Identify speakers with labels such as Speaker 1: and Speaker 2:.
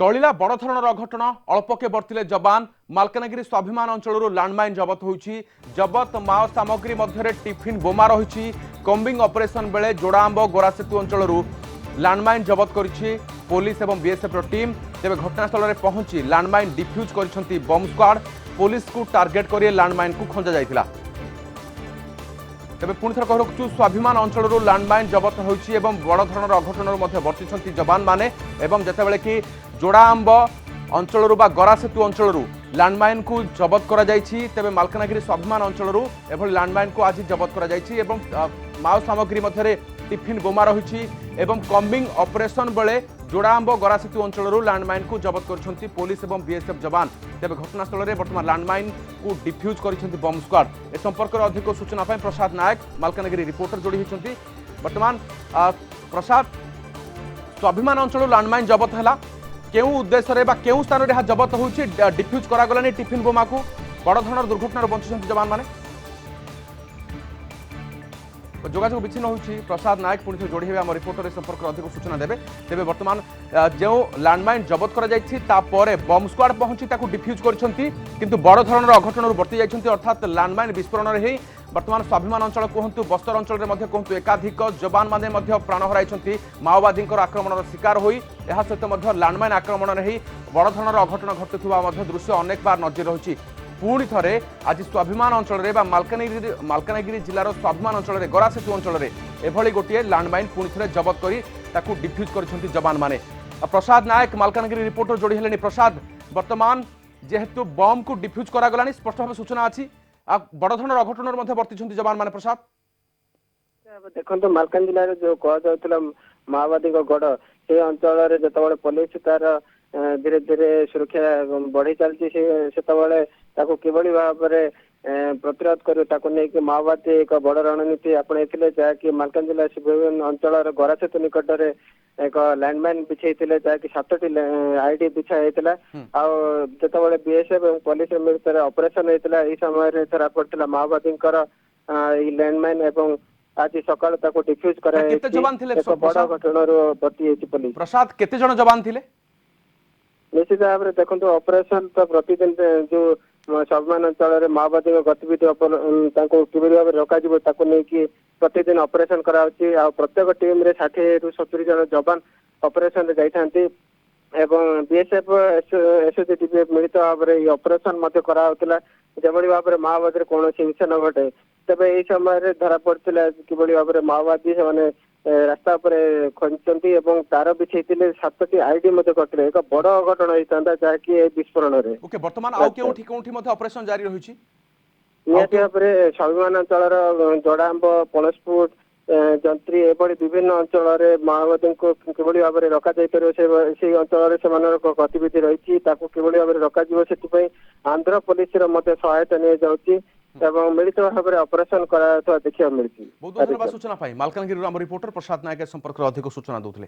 Speaker 1: टलिला बड़ धरणर अघटन अल्पके बर्तिले जवान मालकानगिरी स्वाभिमान अंचल लैंडमाइन जबत होइछि। जबत माओ सामग्री मध्य टिफिन बोमा रही कम्बिंग ऑपरेशन बेले जोड़ाआंब गोरासेतु अंचल लैंडमाइन जबत करिछि पुलिस एवं बीएसएफ टीम। तेज घटनास्थल में पहुंची लैंडमाइन डिफ्यूज करिसेंति बम स्क्वाड। पुलिस को टार्गेट कर लैंडमाइन को खंजा जाइतिला। तेज पुणी थर कहु स्वाभिमान अंचल लैंडमाइन जबत होइछि एवं बड़ धरणर अघटन बर्तिछंति जवान माने एवं जेतेबेले कि जोड़ाआंब अंचल बा गरासेतु अंचल लैंडमाइन को जबत करा जाइछि। तेबे मालकानगिरी स्वाभिमान अंचल एभली लैंडमाइन को आज जबत करा जाइछि एवं माओ सामग्री मध्य टिफिन बोमा रही एवं कम्बिंग ऑपरेशन बेले जोड़ाआंब गरासेतु अंचल लैंडमाइन को जबत कर पुलिस एवं बीएसएफ जवान। तेज घटनास्थल में बर्तमान लैंडमाइन को डिफ्यूज कर बम स्क्वाड। ए संपर्क में अधिक सूचना प्रसाद नायक मालकानगिरी रिपोर्टर जोड़ी होती। बर्तमान प्रसाद, स्वाभिमान अंचल लैंडमाइन जबत है केउ उद्देश्य बा केउ स्थान में जबत हो डिफ्यूज करागलानी टिफिन बोमा को बड़ धरण दुर्घटना बंचुंट जवान मैंने जोगाजोग विच्छिन्न होती। प्रसाद नायक पुणी जोड़ी हे आम रिपोर्टर संपर्क में अधिक सूचना देवे। तेज बर्तमान जो लैंडमाइन जबत कर बम स्क्वाड पहुंची डिफ्यूज कर बड़ धरण अघटन बर्ती जाइछंती। अर्थात लैंडमाइन विस्फोरण ही बर्तमान स्वाभिमान अंचल कहतु बस्तर अंचल में कहतु एकाधिक जवान मैंने प्राण हराई माओवादी आक्रमण शिकार होई। यह सहित लैंडमाइन आक्रमण ही बड़ धरण अघटन घटुवा दृश्य अनेक बार नजर रही। पुणी थे आज स्वाभिमान अंचल मालकानगिरी जिलार स्वाभिमान अंचल गरासेतु अंचल एभली गोटे लैंडमाइन पुणी थे जबत कर डिफ्यूज कर जवान माने। प्रसाद नायक मालकानगिरी रिपोर्टर जोड़ी हेले। प्रसाद, वर्तमान जेहेतु बम को डिफ्यूज करागलानी स्पष्ट भाव सूचना अच्छी बड़ धरण अघटन बर्ती जवान माने। प्रसाद
Speaker 2: देखो मालकान जिले जो कहला माओवादी गढ़ से अंचल जो पुलिस तार धीरे धीरे सुरक्षा बढ़ी चलती किभली भाव में प्रतिरोध कर माओवादी एक बड़ रणनीति आपणे जहाँकि मालकान जिला अंचल गरासेतु निकट में एक लैंडमाइन बिछाई जहाँकि 7टी आईडी बिछाई जो बीएसएफ और पुलिस मिलित ऑपरेशन होता यह समय धरा पड़ा माओवादी लैंडमाइन एवं आज सकाल डिफ्यूज कर बड़ घटन बर्ती पुलिस।
Speaker 1: प्रसाद केते जन जवान थिले?
Speaker 2: निश्चित भाव में देखो ऑपरेशन तो प्रतिदिन जो स्वाभिमान अंचल माओवादी गतिविधि किभली भाव रखा प्रतिदिन ऑपरेशन कराउछि। प्रत्येक टीम रे 60 रु 70 जन जवान ऑपरेशन जाइथांती एवं बीएसएफ एसओजी मिलित भाव में ऑपरेशन कराउतला जेभली भाव में माओवादी कौन हिंसा न घटे। तेज यही समय धरा पड़ा किभली भाव में माओवादी से रास्ता खोजती तार बिछाई 7टी आईडी कटे एक बड़ अघटन होता जहाँकि विस्फोरण में
Speaker 1: बर्तमान ऑपरेशन जारी रही
Speaker 2: निहत भाव में स्वाभिमान अंचल जोड़ाआंब पलसपुर जंत्री एभली विभिन्न अंचल माओवादी को किभली भाव में रखा से अंचल से गतिविधि रही किभली भाव में रखा आंध्र पुलिस सहायता नि जाउछि एवं मिलित भाव में ऑपरेशन देखा मिली।
Speaker 1: बहुत धन्यवाद सूचना पाई। मालकानगिरी रिपोर्टर प्रसाद नायक संपर्क में अधिक सूचना दूसरे।